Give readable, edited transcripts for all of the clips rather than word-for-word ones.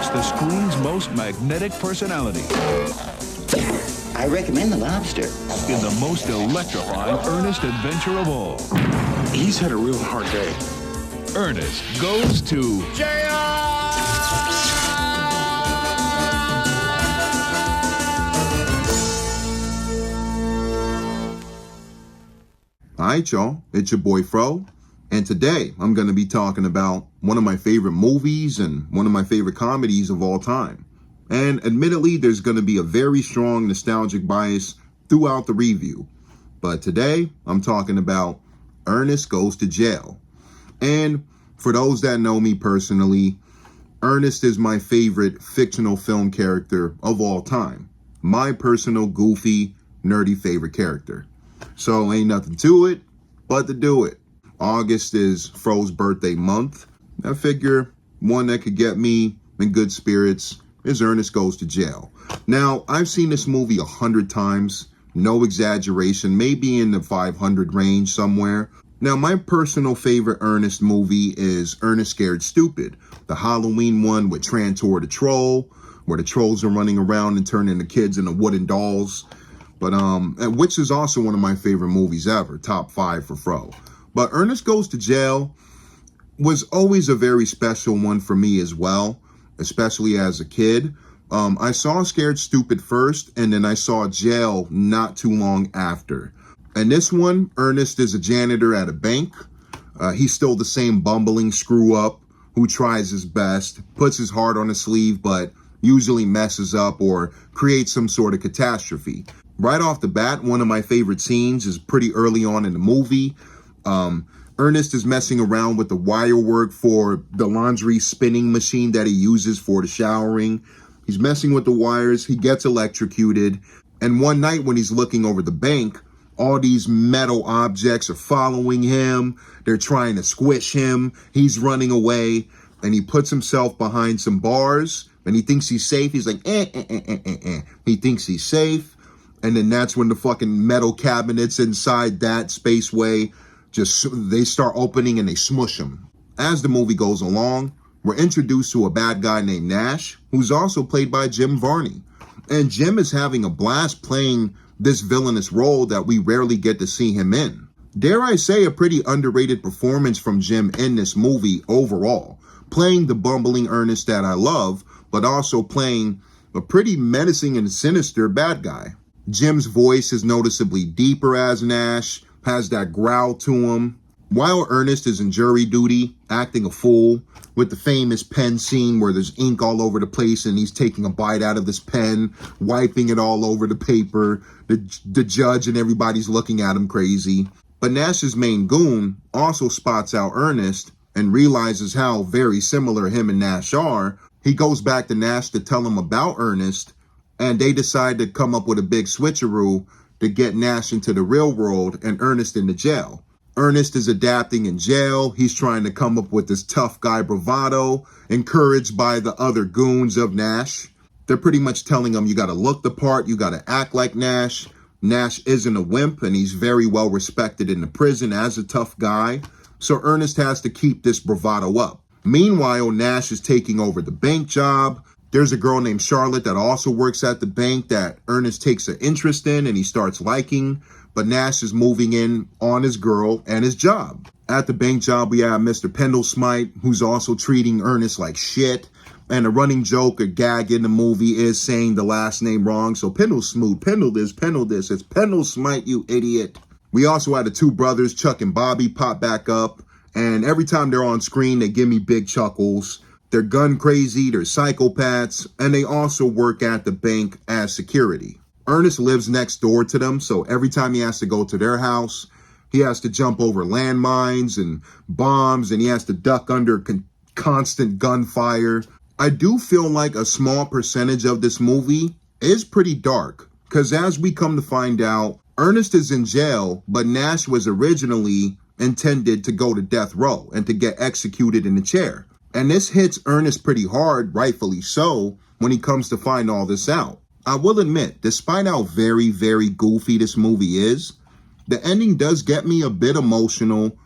It's the screen's most magnetic personality. I recommend the lobster. In the most electrifying Ernest adventure of all. He's had a real hard day. Ernest goes to jail! Alright, y'all, it's your boy Fro, and today I'm going to be talking about one of my favorite movies and one of my favorite comedies of all time. And admittedly, there's going to be a very strong nostalgic bias throughout the review. But today, I'm talking about Ernest Goes to Jail. And for those that know me personally, Ernest is my favorite fictional film character of all time. My personal goofy, nerdy favorite character. So ain't nothing to it but to do it. August is Fro's birthday month. I figure one that could get me in good spirits is Ernest Goes to Jail. Now, I've seen this movie 100 times. No exaggeration, maybe in the 500 range somewhere. Now, my personal favorite Ernest movie is Ernest Scared Stupid, the Halloween one with Trantor the Troll, where the trolls are running around and turning the kids into wooden dolls. But which is also one of my favorite movies ever, top 5 for Fro. But Ernest Goes to Jail was always a very special one for me as well, especially as a kid. I saw Scared Stupid first, and then I saw Jail not too long after. And this one, Ernest is a janitor at a bank. He's still the same bumbling screw-up who tries his best, puts his heart on his sleeve, but usually messes up or creates some sort of catastrophe. Right off the bat, one of my favorite scenes is pretty early on in the movie. Ernest is messing around with the wire work for the laundry spinning machine that he uses for the showering. He's messing with the wires, he gets electrocuted, and one night when he's looking over the bank, all these metal objects are following him, they're trying to squish him, he's running away, and he puts himself behind some bars, and he thinks he's safe. He's like, He thinks he's safe. And then that's when the fucking metal cabinets inside that spaceway they start opening and they smush him. As the movie goes along, we're introduced to a bad guy named Nash, who's also played by Jim Varney. And Jim is having a blast playing this villainous role that we rarely get to see him in. Dare I say, a pretty underrated performance from Jim in this movie overall. Playing the bumbling Ernest that I love, but also playing a pretty menacing and sinister bad guy. Jim's voice is noticeably deeper as Nash, has that growl to him. While Ernest is in jury duty, acting a fool, with the famous pen scene where there's ink all over the place and he's taking a bite out of this pen, wiping it all over the paper, the judge and everybody's looking at him crazy. But Nash's main goon also spots out Ernest and realizes how very similar him and Nash are. He goes back to Nash to tell him about Ernest, and they decide to come up with a big switcheroo to get Nash into the real world and Ernest into jail. Ernest is adapting in jail. He's trying to come up with this tough guy bravado, encouraged by the other goons of Nash. They're pretty much telling him, you got to look the part, you got to act like Nash. Nash isn't a wimp, and he's very well respected in the prison as a tough guy. So Ernest has to keep this bravado up. Meanwhile, Nash is taking over the bank job. There's a girl named Charlotte that also works at the bank that Ernest takes an interest in and he starts liking, but Nash is moving in on his girl and his job. At the bank job, we have Mr. Pendlesmite, who's also treating Ernest like shit. And a running joke, a gag in the movie is saying the last name wrong. So Pendlesmoot, Pendle this, it's Pendlesmite, you idiot. We also had the two brothers, Chuck and Bobby, pop back up. And every time they're on screen, they give me big chuckles. They're gun crazy, they're psychopaths, and they also work at the bank as security. Ernest lives next door to them, so every time he has to go to their house, he has to jump over landmines and bombs, and he has to duck under constant gunfire. I do feel like a small percentage of this movie is pretty dark, because as we come to find out, Ernest is in jail, but Nash was originally intended to go to death row and to get executed in a chair. And this hits Ernest pretty hard, rightfully so, when he comes to find all this out. I will admit, despite how very, very goofy this movie is, the ending does get me a bit emotional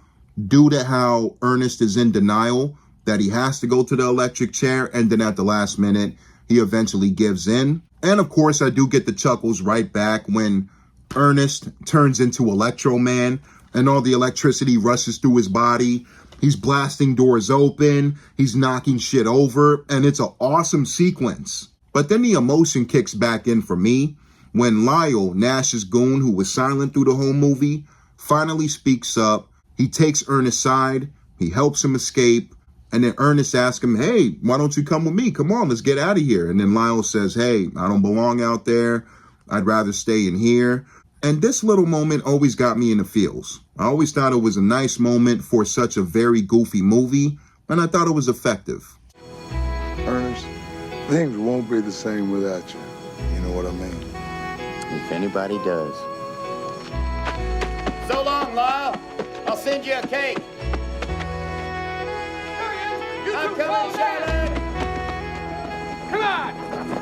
due to how Ernest is in denial that he has to go to the electric chair, and then at the last minute, he eventually gives in. And of course, I do get the chuckles right back when Ernest turns into Electro Man and all the electricity rushes through his body. He's blasting doors open, he's knocking shit over, and it's an awesome sequence. But then the emotion kicks back in for me when Lyle, Nash's goon, who was silent through the whole movie, finally speaks up. He takes Ernest's side, he helps him escape, and then Ernest asks him, hey, why don't you come with me? Come on, let's get out of here. And then Lyle says, hey, I don't belong out there. I'd rather stay in here. And this little moment always got me in the feels. I always thought it was a nice moment for such a very goofy movie, and I thought it was effective. Ernest, things won't be the same without you. You know what I mean? If anybody does. So long, Lyle. I'll send you a cake. I'm coming, Charlotte. Come on.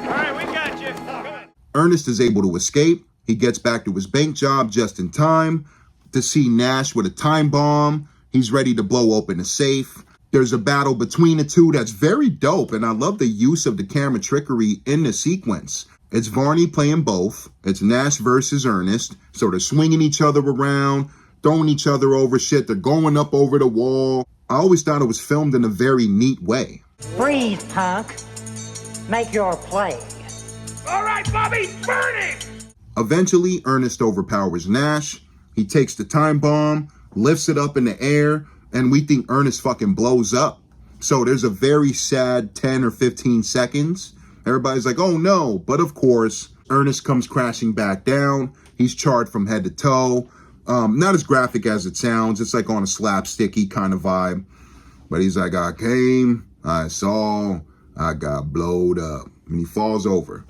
All right, we got you. Come on. Ernest is able to escape. He gets back to his bank job just in time to see Nash with a time bomb. He's ready to blow open a safe. There's a battle between the two that's very dope, and I love the use of the camera trickery in the sequence. It's Varney playing both. It's Nash versus Ernest. So they're swinging each other around, throwing each other over shit. They're going up over the wall. I always thought it was filmed in a very neat way. Breathe, punk. Make your play. All right, Bobby, burn him! Eventually, Ernest overpowers Nash. He takes the time bomb, lifts it up in the air, and we think Ernest fucking blows up. So there's a very sad 10 or 15 seconds. Everybody's like, oh no. But of course, Ernest comes crashing back down. He's charred from head to toe. Not as graphic as it sounds. It's like on a slapsticky kind of vibe. But he's like, I came, I saw, I got blowed up. And he falls over.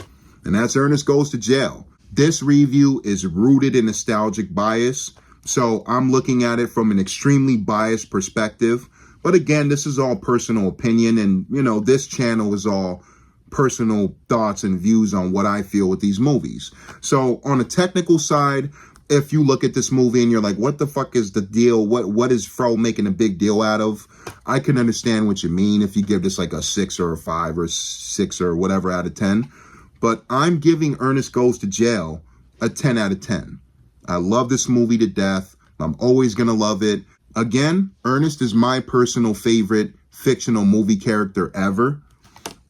And that's Ernest Goes to Jail. This review is rooted in nostalgic bias. So I'm looking at it from an extremely biased perspective. But again, this is all personal opinion. And, you know, this channel is all personal thoughts and views on what I feel with these movies. So on a technical side, if you look at this movie and you're like, what the fuck is the deal? What is Fro making a big deal out of? I can understand what you mean if you give this like a 6 or a 5 or 6 or whatever out of 10. But I'm giving Ernest Goes to Jail a 10 out of 10. I love this movie to death. I'm always going to love it. Again, Ernest is my personal favorite fictional movie character ever.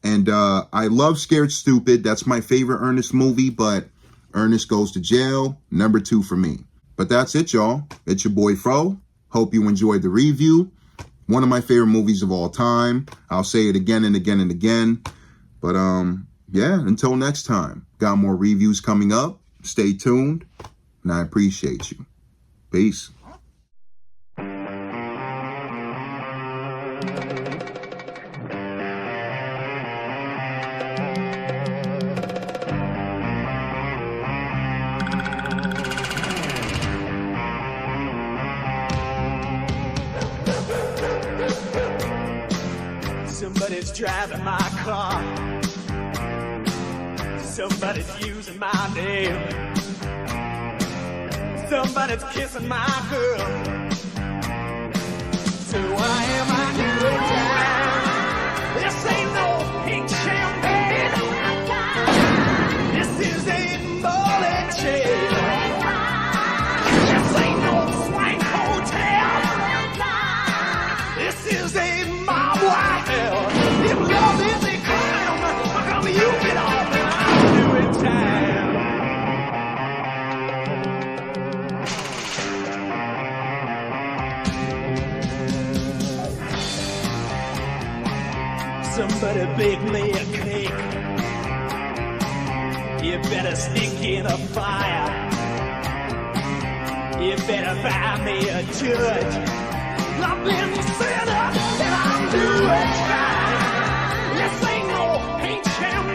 And I love Scared Stupid. That's my favorite Ernest movie, but Ernest Goes to Jail, number 2 for me. But that's it, y'all. It's your boy Fro. Hope you enjoyed the review. One of my favorite movies of all time. I'll say it again and again and again. But yeah, until next time. Got more reviews coming up. Stay tuned. And I appreciate you. Peace. Somebody's driving my car. Somebody's using my name. Somebody's kissing my girl. So why am I doing that? This ain't no pink champagne. This is a bullet chain. This ain't no swank hotel. This is a mob wife. If love is a crime, how come you get off and I'm doing time? Somebody bake me a cake. You better sneak in a fire. You better find me a judge. I've been set up and I'm doing time. This ain't no pink champagne.